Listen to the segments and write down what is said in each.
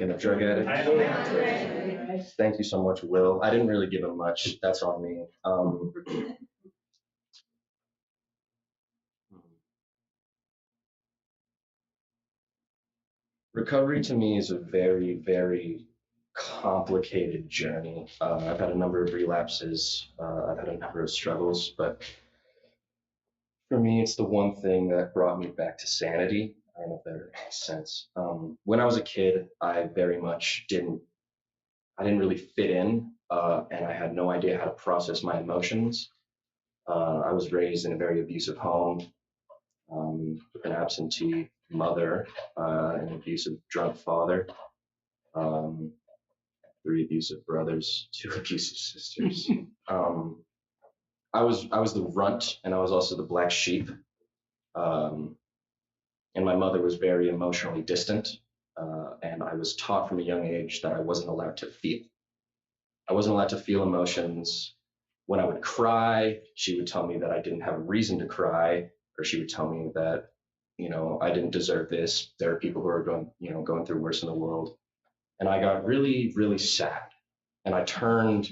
And a drug addict. Thank you so much, Will. I didn't really give him much. That's on me. Recovery to me is a very, very complicated journey. I've had a number of relapses. I've had a number of struggles, but for me, it's the one thing that brought me back to sanity. I don't know if that makes sense. When I was a kid, I didn't really fit in, and I had no idea how to process my emotions. I was raised in a very abusive home, with an absentee mother, an abusive drunk father, um, three abusive brothers, two abusive sisters. um, I was the runt, and I was also the black sheep. Um, and my mother was very emotionally distant, and I was taught from a young age that I wasn't allowed to feel. I wasn't allowed to feel emotions. When I would cry, she would tell me that I didn't have a reason to cry, or she would tell me that, I didn't deserve this. There are people who are going through worse in the world. And I got really, really sad. And I turned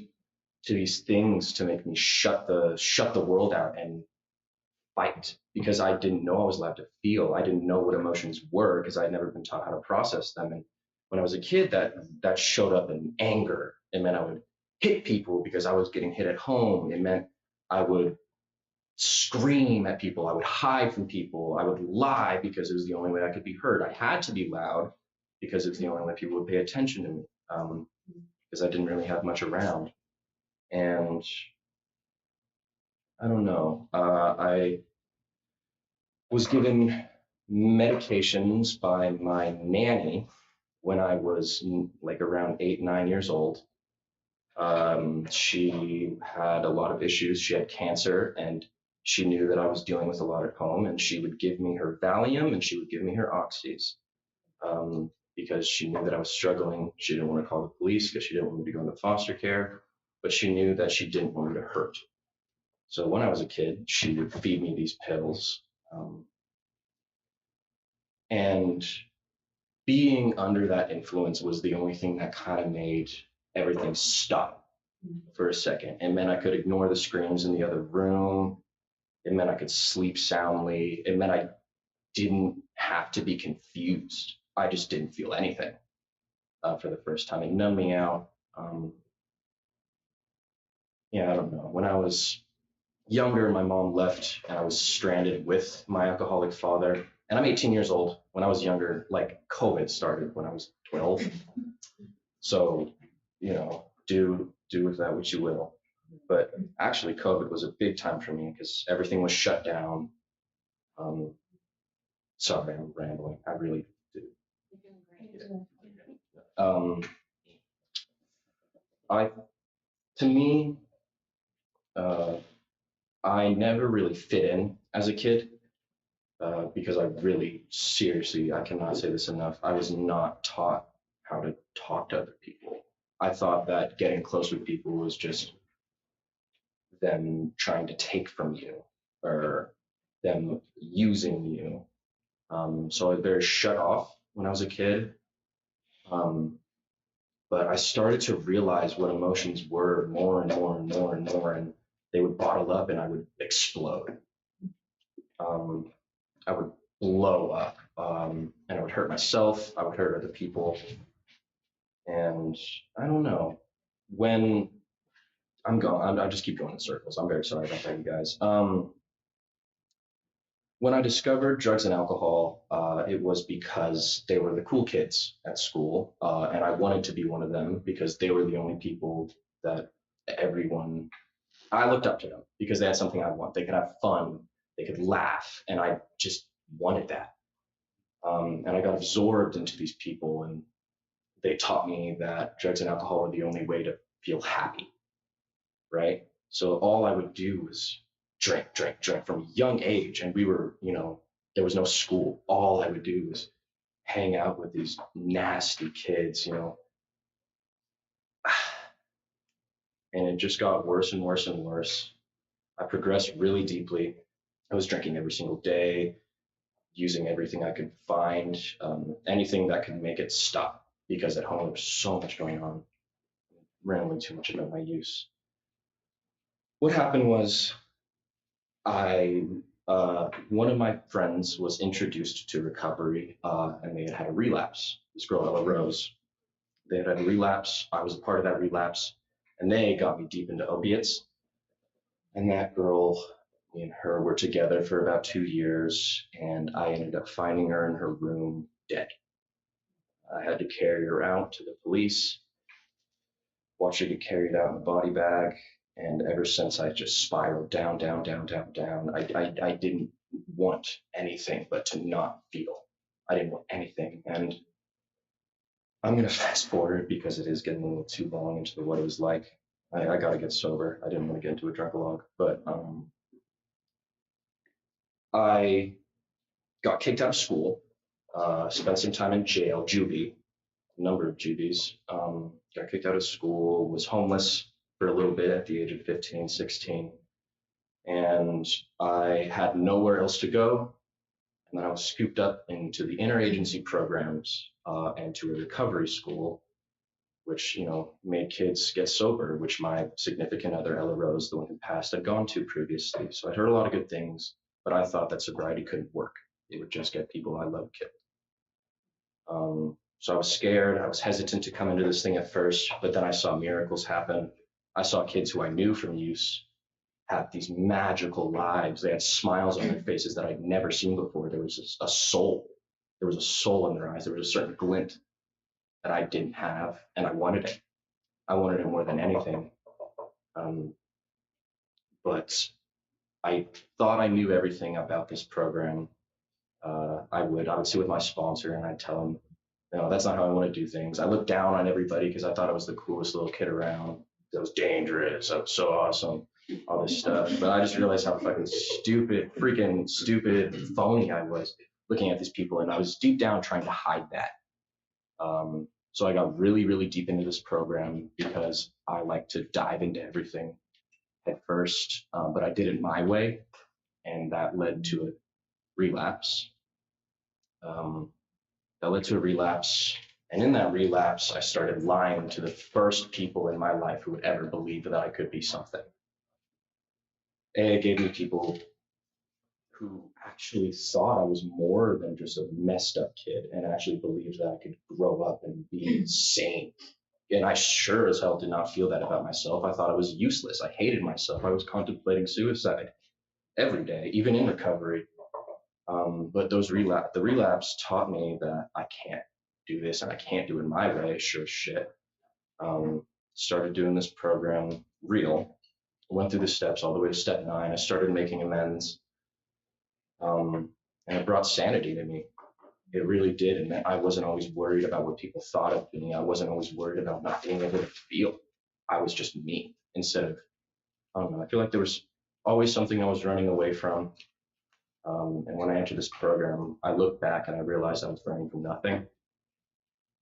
to these things to make me shut the world out and fight because I didn't know I was allowed to feel. I didn't know what emotions were because I'd never been taught how to process them. And when I was a kid, that showed up in anger. It meant I would hit people because I was getting hit at home. It meant I would scream at people. I would hide from people. I would lie because it was the only way I could be heard. I had to be loud because it was the only way people would pay attention to me, because I didn't really have much around. And I don't know. I was given medications by my nanny when I was like around 8, 9 years old. She had a lot of issues. She had cancer, and she knew that I was dealing with a lot at home, and she would give me her Valium and she would give me her Oxys, because she knew that I was struggling. She didn't want to call the police because she didn't want me to go into foster care, but she knew that she didn't want me to hurt. So when I was a kid, she would feed me these pills. And being under that influence was the only thing that kind of made everything stop for a second. It meant I could ignore the screams in the other room. It meant I could sleep soundly. It meant I didn't have to be confused. I just didn't feel anything, for the first time. It numbed me out. Yeah, I don't know. When I was younger, my mom left and I was stranded with my alcoholic father. And I'm 18 years old. When I was younger, like COVID started when I was 12. So, do with that what you will. But actually, COVID was a big time for me because everything was shut down. Um, Sorry, I'm rambling. I really do. Um, I, to me, uh, I never really fit in as a kid, because I really, seriously, I cannot say this enough. I was not taught how to talk to other people. I thought that getting close with people was just them trying to take from you or them using you. So I was very shut off when I was a kid. Um, but I started to realize what emotions were more and more and more and more, and they would bottle up and I would explode. Um, I would blow up, and I would hurt myself. I would hurt other people. And I don't know when I just keep going in circles. I'm very sorry about that, you guys. When I discovered drugs and alcohol, it was because they were the cool kids at school, and I wanted to be one of them because they were the only people that everyone. I looked up to them because they had something I want. They could have fun, they could laugh, and I just wanted that. And I got absorbed into these people, and they taught me that drugs and alcohol are the only way to feel happy, right? So all I would do was drink, drink, drink from a young age. And there was no school. All I would do was hang out with these nasty kids. And it just got worse and worse and worse. I progressed really deeply. I was drinking every single day, using everything I could find, anything that could make it stop. because at home there was so much going on, rambling too much about my use. What happened was I one of my friends was introduced to recovery, and they had had a relapse. This girl, Ella Rose, they had had a relapse. I was a part of that relapse, and they got me deep into opiates. And that girl, me and her were together for about 2 years, and I ended up finding her in her room dead. I had to carry her out to the police, watch her get carried out in a body bag, and ever since I just spiraled down, down, down, down, down. I didn't want anything but to not feel. I didn't want anything. And I'm going to fast forward because it is getting a little too long into what it was like. I got to get sober. I didn't want to get into a drunkalog, but I got kicked out of school, spent some time in jail, juvie, a number of juvies. Got kicked out of school, was homeless for a little bit at the age of 15, 16. And I had nowhere else to go. And then I was scooped up into the interagency programs and to a recovery school, which, made kids get sober, which my significant other, Ella Rose, the one who passed, had gone to previously. So I'd heard a lot of good things, but I thought that sobriety couldn't work. It would just get people I loved killed. So I was scared. I was hesitant to come into this thing at first, but then I saw miracles happen. I saw kids who I knew from use have these magical lives. They had smiles on their faces that I'd never seen before. There was a soul. There was a soul in their eyes. There was a certain glint that I didn't have, and I wanted it. I wanted it more than anything. Um, but I thought I knew everything about this program. I would sit with my sponsor and I'd tell him, no, that's not how I want to do things. I looked down on everybody because I thought I was the coolest little kid around. That was dangerous. I was so awesome. All this stuff. But I just realized how fucking stupid, freaking stupid, phony I was looking at these people. And I was deep down trying to hide that. So I got really, really deep into this program because I like to dive into everything at first. But I did it my way. And that led to a relapse. Um, that led to a relapse. And in that relapse, I started lying to the first people in my life who would ever believe that I could be something. And it gave me people who actually thought I was more than just a messed up kid and actually believed that I could grow up and be insane. And I sure as hell did not feel that about myself. I thought I was useless. I hated myself. I was contemplating suicide every day, even in recovery. But the relapse taught me that I can't do this and I can't do it my way. Sure as shit. Started doing this program real. Went through the steps all the way to step 9. I started making amends. And it brought sanity to me. It really did. And I wasn't always worried about what people thought of me. I wasn't always worried about not being able to feel. I was just me instead of, I don't know, I feel like there was always something I was running away from. And when I entered this program, I looked back and I realized I was running from nothing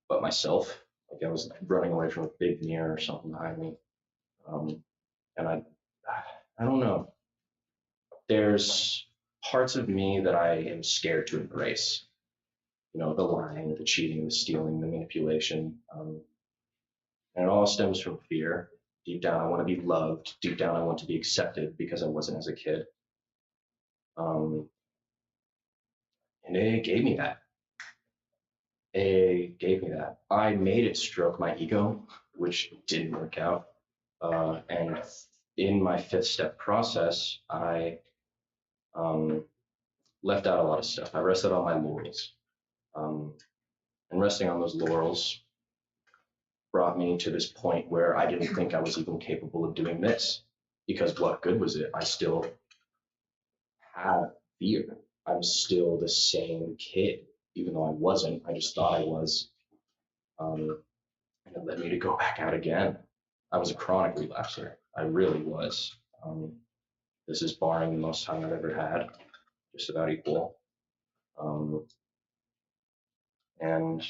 but myself. Like I was running away from a big mirror or something behind me. And I don't know. There's parts of me that I am scared to embrace. The lying, the cheating, the stealing, the manipulation. And it all stems from fear. Deep down, I want to be loved. Deep down, I want to be accepted because I wasn't as a kid. Um, and it gave me that. It gave me that. I made it stroke my ego, which didn't work out. And in my 5th step process, I left out a lot of stuff. I rested on my laurels. Um, and resting on those laurels brought me to this point where I didn't think I was even capable of doing this. Because what good was it? I still have fear. I'm still the same kid, even though I wasn't. I just thought I was. And it led me to go back out again. I was a chronic relapser. I really was. This is barring the most time I've ever had, just about equal. Um, and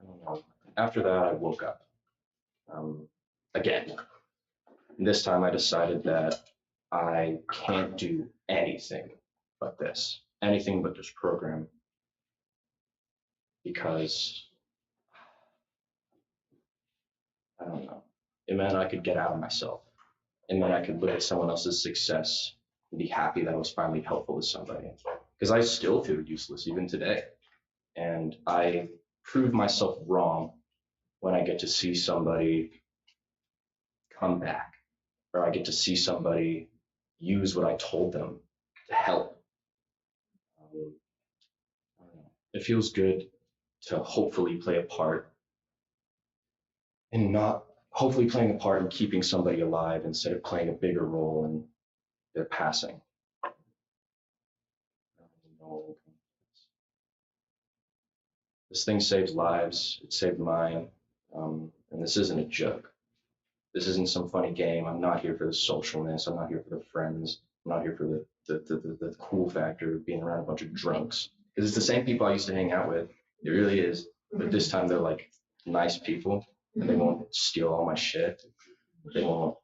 I don't know. After that, I woke up again. And this time, I decided that I can't do anything but this, anything but this program, because I don't know. It meant I could get out of myself. It meant I could look at someone else's success and be happy that I was finally helpful to somebody. Because I still feel useless even today. And I prove myself wrong when I get to see somebody come back, or I get to see somebody use what I told them to help. Um, I don't know. It feels good to hopefully play a part and not hopefully playing a part in keeping somebody alive instead of playing a bigger role in their passing. This thing saves lives. It saved mine. And this isn't a joke. This isn't some funny game. I'm not here for the socialness. I'm not here for the friends. I'm not here for the cool factor of being around a bunch of drunks. Because it's the same people I used to hang out with. It really is. But this time they're like nice people and they won't steal all my shit. They won't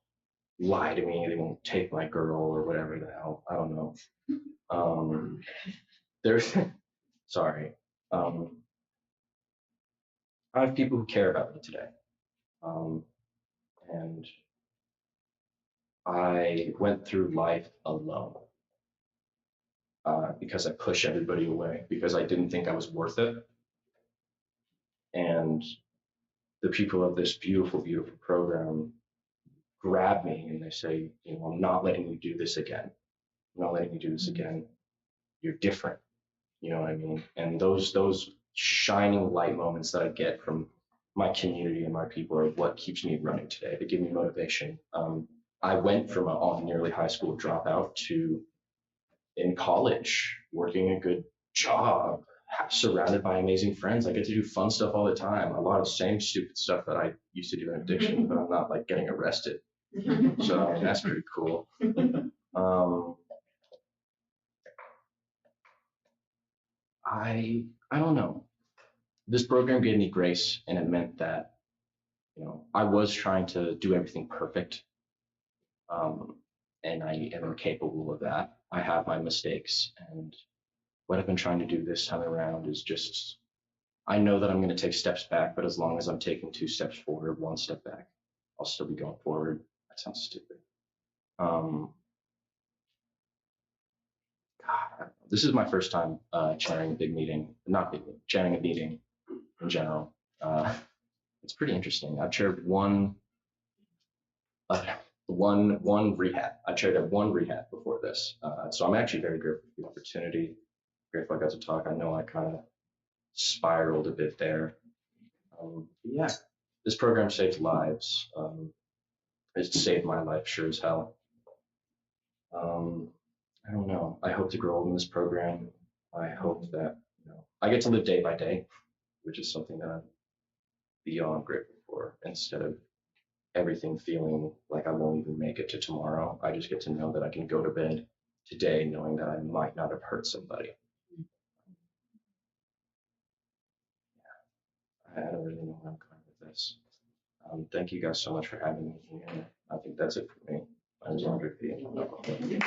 lie to me. They won't take my girl or whatever the hell. I don't know. There's, sorry. I have people who care about me today. And I went through life alone because I pushed everybody away because I didn't think I was worth it. And the people of this beautiful, beautiful program grab me and they say, I'm not letting you do this again. I'm not letting you do this again. You're different. You know what I mean? And those shining light moments that I get from my community and my people are what keeps me running today. They give me motivation. I went from a nearly high school dropout to in college working a good job, surrounded by amazing friends. I get to do fun stuff all the time. A lot of same stupid stuff that I used to do in addiction, but I'm not like getting arrested. So that's pretty cool. I don't know. This program gave me grace, and it meant that I was trying to do everything perfect, and I am capable of that. I have my mistakes, and what I've been trying to do this time around is just I know that I'm going to take steps back, but as long as I'm taking 2 steps forward, 1 step back, I'll still be going forward. That sounds stupid. Um, God, this is my first time chairing a big meeting, not big, chairing a meeting in general. It's pretty interesting. I've chaired uh, one rehab. I chaired at one rehab before this, so I'm actually very grateful for the opportunity. Grateful I got to talk. I know I kind of spiraled a bit there. Yeah, this program saved lives. It saved my life, sure as hell. Um, I don't know. I hope to grow old in this program. I hope that I get to live day by day, which is something that I'm beyond grateful for. Instead of everything feeling like I won't even make it to tomorrow, I just get to know that I can go to bed today knowing that I might not have hurt somebody. I don't really know where I'm going with this. Thank you guys so much for having me here. I think that's it for me. I was wondering if you